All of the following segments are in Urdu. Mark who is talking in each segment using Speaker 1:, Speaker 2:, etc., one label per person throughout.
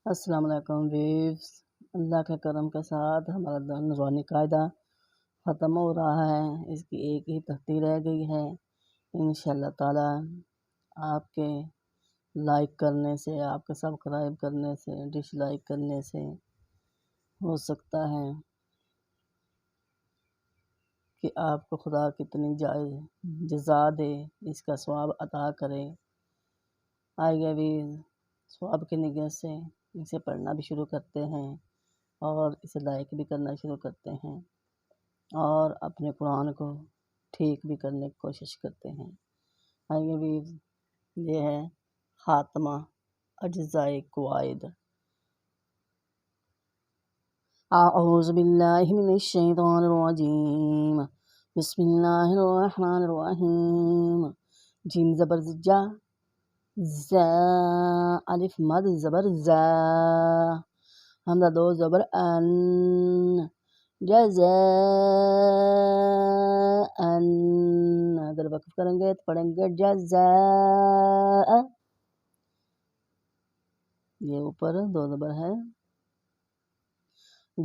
Speaker 1: السلام علیکم ویوز، اللہ کے کرم کے ساتھ ہمارا نورانی قاعدہ ختم ہو رہا ہے۔ اس کی ایک ہی تختی رہ گئی ہے۔ انشاءاللہ تعالی آپ کے لائک کرنے سے، آپ کے سبسکرائب کرنے سے، ڈس لائک کرنے سے ہو سکتا ہے کہ آپ کو خدا کتنی جزا دے، اس کا ثواب عطا کرے۔ آئیے ویوز، ثواب کی نگاہ سے اسے پڑھنا بھی شروع کرتے ہیں اور اسے لائک بھی کرنا شروع کرتے ہیں اور اپنے قرآن کو ٹھیک بھی کرنے کی کوشش کرتے ہیں۔ آئیے ویوز، یہ ہے خاتمہ اجزائے قواعد۔ اعوذ باللہ من الشیطان الرجیم، بسم اللہ الرحمن الرحیم۔ جیم زبر جا، زا الف مد زبر زا، حمزہ دو زبر ان، جزاء ان۔ اگر وقف کریں گے تو پڑھیں گے جزاء، یہ اوپر دو زبر ہے،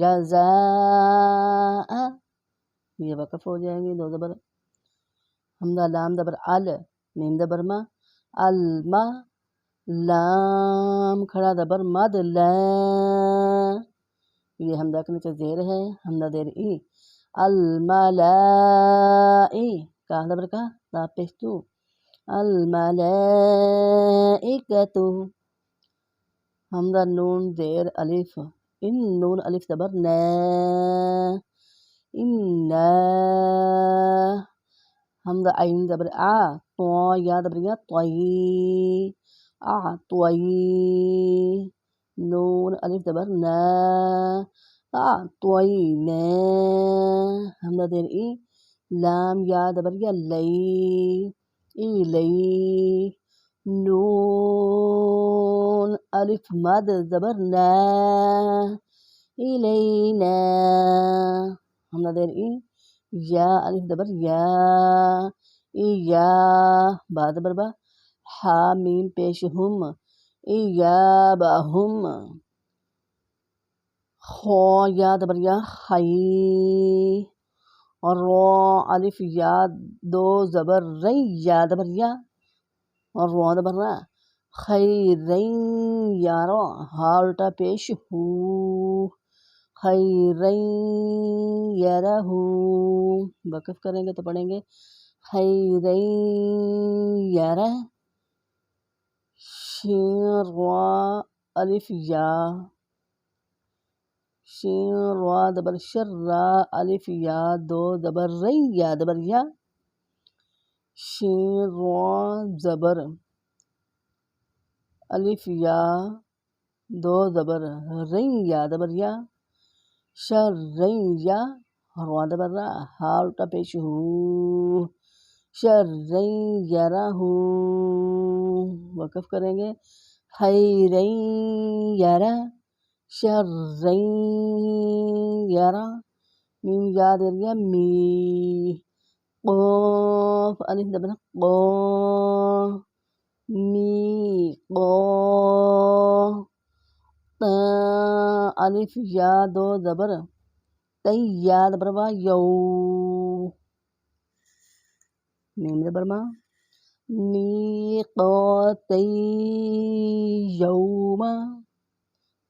Speaker 1: جزاء، یہ وقف ہو جائیں گے دو زبر۔ حمزہ لام زبر ال، میم زبر ما، الما، لام کھڑا زبر مد لا، یہ حمزہ کے نیچے زیر ہے، حمزہ زیر ای، الملائی، کا زبر کا، تا پیش تو، الملائکتو، حمزہ نون زیر الف، ان نون الف زبر نا، انا، حمزہ عین زبر آ، تو یا زبر یا، طوی، اعطوی، نون الف زبر نا، اعطوینا، حمزہ زیر ای، لام یا زبر یا، لی، ایلی، نون الف مد زبر نا، الینا، حمزہ زیر ای، یا الف زبر یا، ایا، با زبر با، حا میم پیش ہم، ایابہم، خو یا زبر یا، خی، اور رو الف یا دو زبر رئی، یا زبر یا، اور رو زبر را، خیرین، یا رو، ہا الٹا پیش ہو، خیرین یرہو، وقف کریں گے تو پڑھیں گے خیرین یرہ، شین را الف یا، شین را زبر شر، را الف یا دو زبر رئی، یا زبر یا، شین را زبر الف یا دو زبر رئی، یا زبر یا، شرین یا، را زبر را، ہا الٹا پیش ہو، شرین یرہو، وقف کریں گے خیرین یرہ، شرین یرہ، میم یا دیر یا، می، قوف الف زبر قو، می قو، تا الف یا دو زبر تی، یا زبر با، یو، میم زبر ما، میقاتی یوما،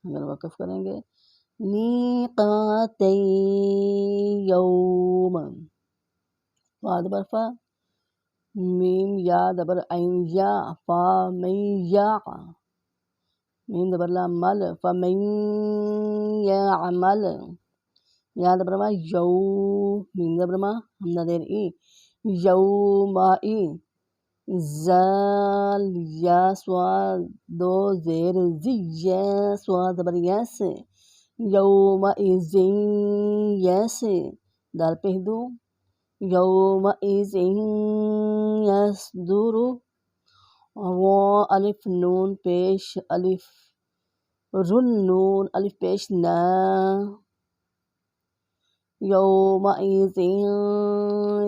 Speaker 1: اگر وقف کریں گے میقاتی یوم، فا زبر فا، میم یا زبر عین یا، فا من یا، میم زبر لا مل، فمن یعمل، یا زبر ما، یو، میم زبر ما، حمزہ زیر ای، یومائی، زال یا سواد دو زیر زی، یا سواد زبر یس، یومئذین یس، دال پیش دو، یومئذین یصدر، رو الف نون پیش الف، رن نون الف پیش نا، یومئذ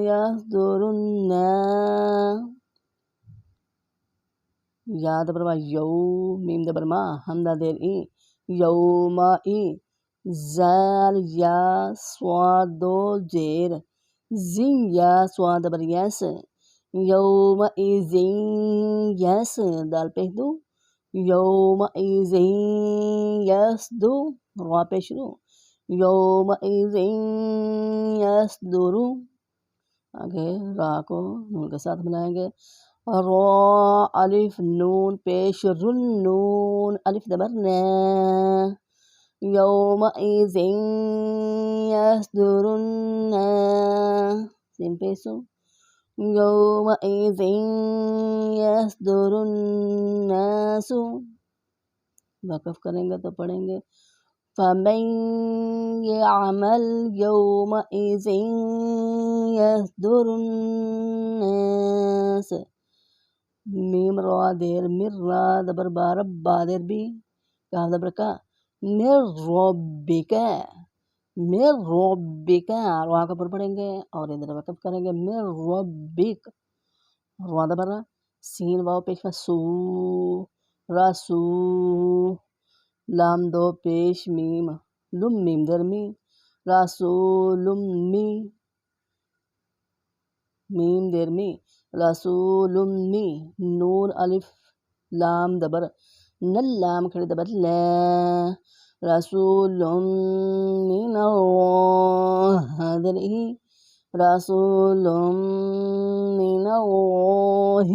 Speaker 1: یصدر الناس، یا زبر با یو، میم زبر ما، حمزہ زیر ای، یومئی زال یا سواد دو زیر زین یا سواد بر یس یومئی زین یس دال پیش دو یومئی زین یس دو را پیش رو یومئی زین یس دو آگے را کو نون کے ساتھ ملائیں گے را الف نون پیش رن نون الف زبر نا یومئذ یصدر الناس سین پیشو یومئذ یصدر الناس وقف کریں گے تو پڑھیں گے فمن يعمل يومئذ يصدر الناس میم را دیر مر را دبر بارب بادر بھی کاف دبر کا مر ربک را کا پر پڑھیں گے اور ادھر وقف کریں گے مر ربک را دبر سین واو پیش سو رسو لام دو پیش میم لم میم در می رسولم می میم در می رسولم می نون الف لام دبر نل لام کھڑی دبر لا رسول من اللہ در ای رسول من اللہ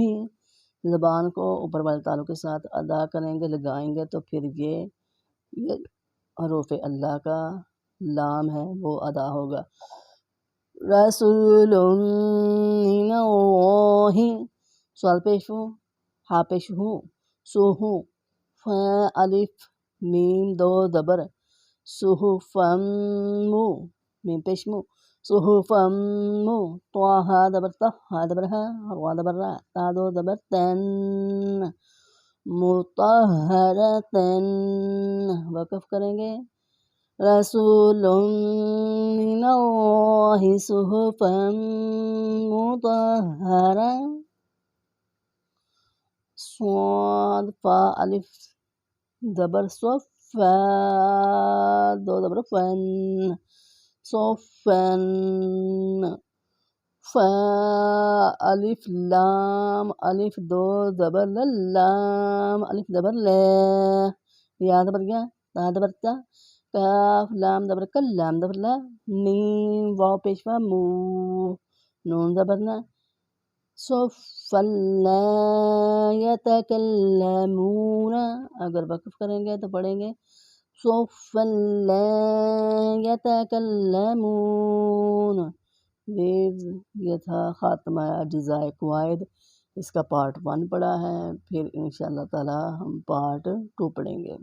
Speaker 1: زبان کو اوپر والے تالوں کے ساتھ ادا کریں گے لگائیں گے تو پھر یہ حروف اللہ کا لام ہے وہ ادا ہوگا رسول من اللہ سوال پیش ہوں ہا پیش ہوں سو ہوں فا الف میم دو دبر صحفم مو میم پیش مو صحفم مو طه دبر طه دبر ها را دبر را تا دو دبر تن مطہرتن وقف کریں گے رسول من اللہ صحفا مطہرہ صاد فا الف دبر صفا دو دبر فن صفن فا الف لام الف دو دبر لام الف دبر لا یا دبر یا تا دبر تا کاف لام دبر کل لام دبر لا میم واو پیشوا مو نون دبر نا صفا لا یتکلمون اگر وقف کریں گے تو پڑھیں گے صفا لا یتکلمون یہ تھا خاتمہ اجزائے قواعد اس کا پارٹ 1 پڑھا ہے پھر انشاءاللہ تعالی ہم پارٹ 2 پڑھیں گے